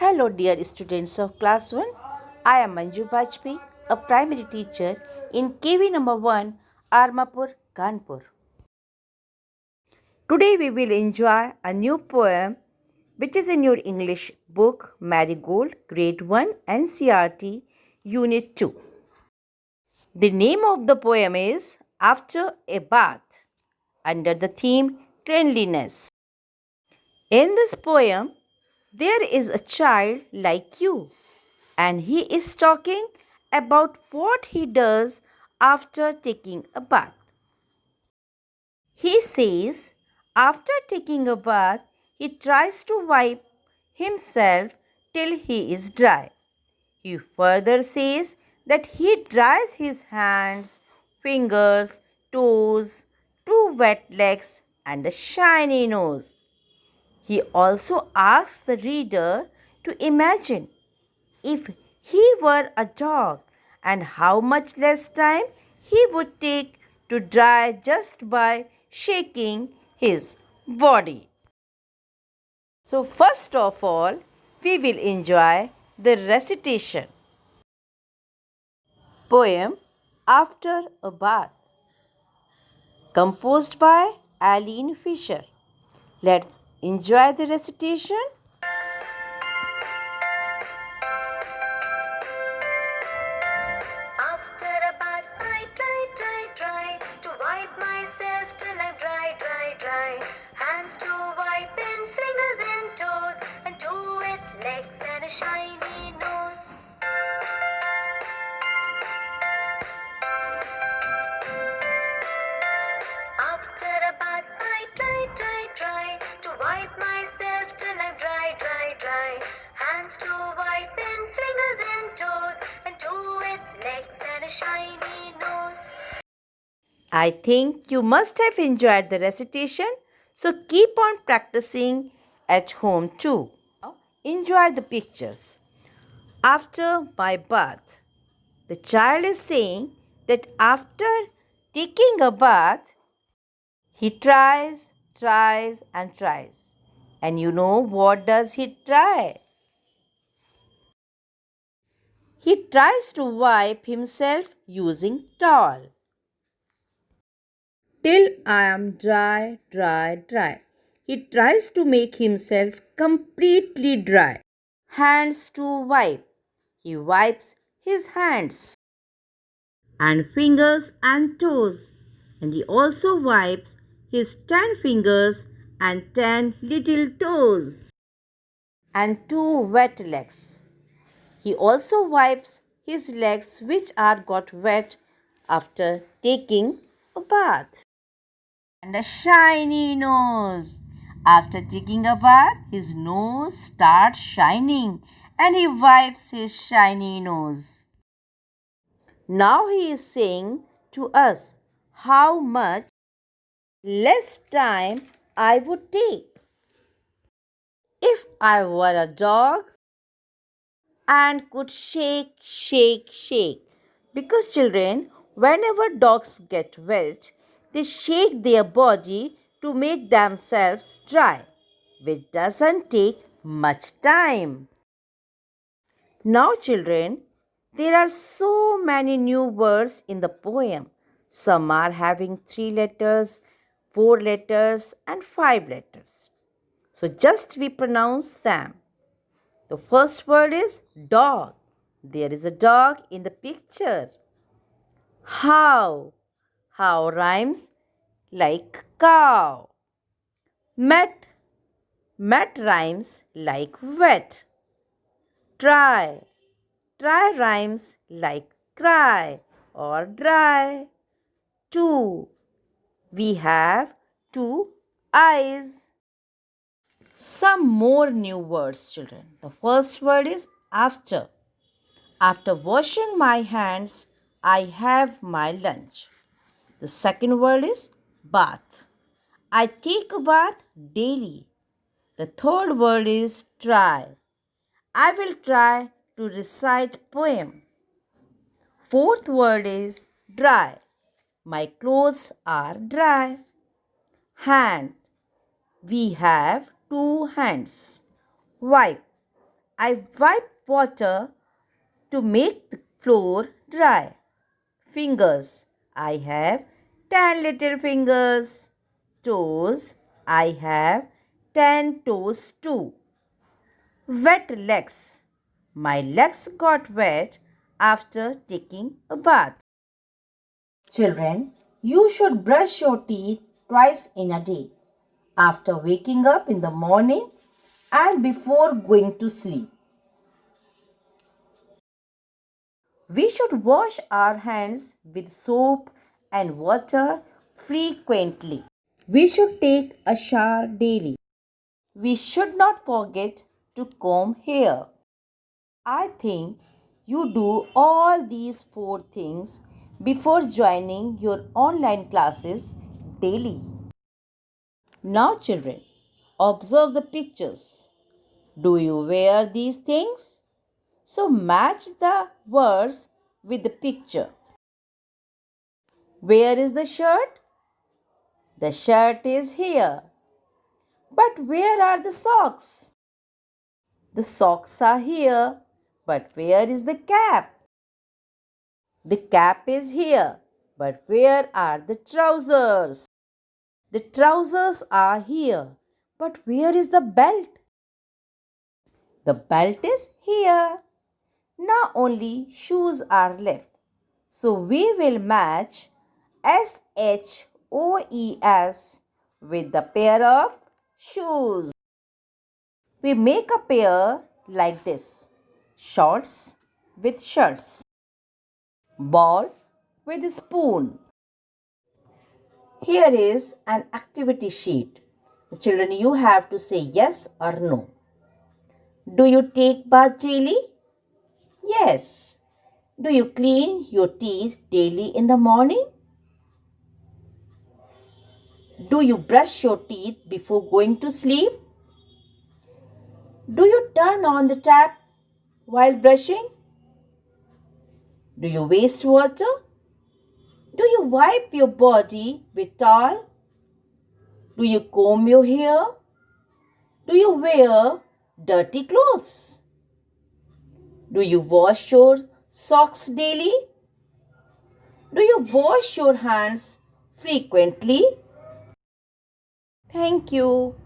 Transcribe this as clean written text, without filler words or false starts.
Hello, dear students of Class 1. I am Manju Bajpayee, a primary teacher in KV number 1, Armapur, Kanpur. Today we will enjoy a new poem which is in your English book Marigold, Grade 1 NCERT, Unit 2. The name of the poem is After a Bath, under the theme Cleanliness. In this poem, there is a child like you, and he is talking about what he does after taking a bath. He says, after taking a bath, he tries to wipe himself till he is dry. He further says that he dries his hands, fingers, toes, two wet legs, and a shiny nose. He also asks the reader to imagine if he were a dog and how much less time he would take to dry just by shaking his body. So, first of all, we will enjoy the recitation. Poem After a Bath, composed by Aline Fisher. Let's enjoy the recitation. After a bath, I try to wipe myself till I'm dry. Hands to wipe in, fingers and toes, and two wet legs and a shiny nose. After a bath, I try to wipe myself till I'm dry. Hands to wipe in, fingers and toes, and two wet legs and a shiny nose. I think you must have enjoyed the recitation, so keep on practicing at home too. Enjoy the pictures. After my bath, the child is saying that after taking a bath, he tries, and tries. And you know what does he try? He tries to wipe himself using towel till I am dry. He tries to make himself completely dry. Hands to wipe. He wipes his hands and fingers and toes. And he also wipes his 10 fingers and 10 little toes and two wet legs. He also wipes his legs which are got wet after taking a bath. And a shiny nose. After taking a bath, his nose starts shining and he wipes his shiny nose. Now he is saying to us how much less time I would take if I were a dog and could shake. Because children, whenever dogs get wet, they shake their body to make themselves dry, which doesn't take much time. Now, children, there are so many new words in the poem. Some are having 3 letters, 4 letters, and 5 letters. So, just we pronounce them. The first word is dog. There is a dog in the picture. How? How rhymes like cow. Met. Met rhymes like wet. Try. Try rhymes like cry or dry. Two. We have two eyes. Some more new words, children. The first word is after. After washing my hands, I have my lunch. The second word is bath. I take a bath daily. The third word is try. I will try to recite poem. Fourth word is dry. My clothes are dry. Hand. We have two hands. Wipe. I wipe water to make the floor dry. Fingers. I have 10 little fingers. Toes. I have 10 toes too. Wet legs. My legs got wet after taking a bath. Children, you should brush your teeth twice in a day. After waking up in the morning and before going to sleep. We should wash our hands with soap and water frequently. We should take a shower daily. We should not forget to comb hair. I think you do all these four things before joining your online classes daily. Now, children, observe the pictures. Do you wear these things? So, match the words with the picture. Where is the shirt? The shirt is here. But where are the socks? The socks are here. But where is the cap? The cap is here. But where are the trousers? The trousers are here. But where is the belt? The belt is here. Now only shoes are left. So we will match SHOES with the pair of shoes. We make a pair like this. Shorts with shirts. Ball with spoon. Here is an activity sheet. Children, you have to say yes or no. Do you take bath daily? Yes. Do you clean your teeth daily in the morning? Do you brush your teeth before going to sleep? Do you turn on the tap while brushing? Do you waste water? Do you wipe your body with towel? Do you comb your hair? Do you wear dirty clothes? Do you wash your socks daily? Do you wash your hands frequently? Thank you.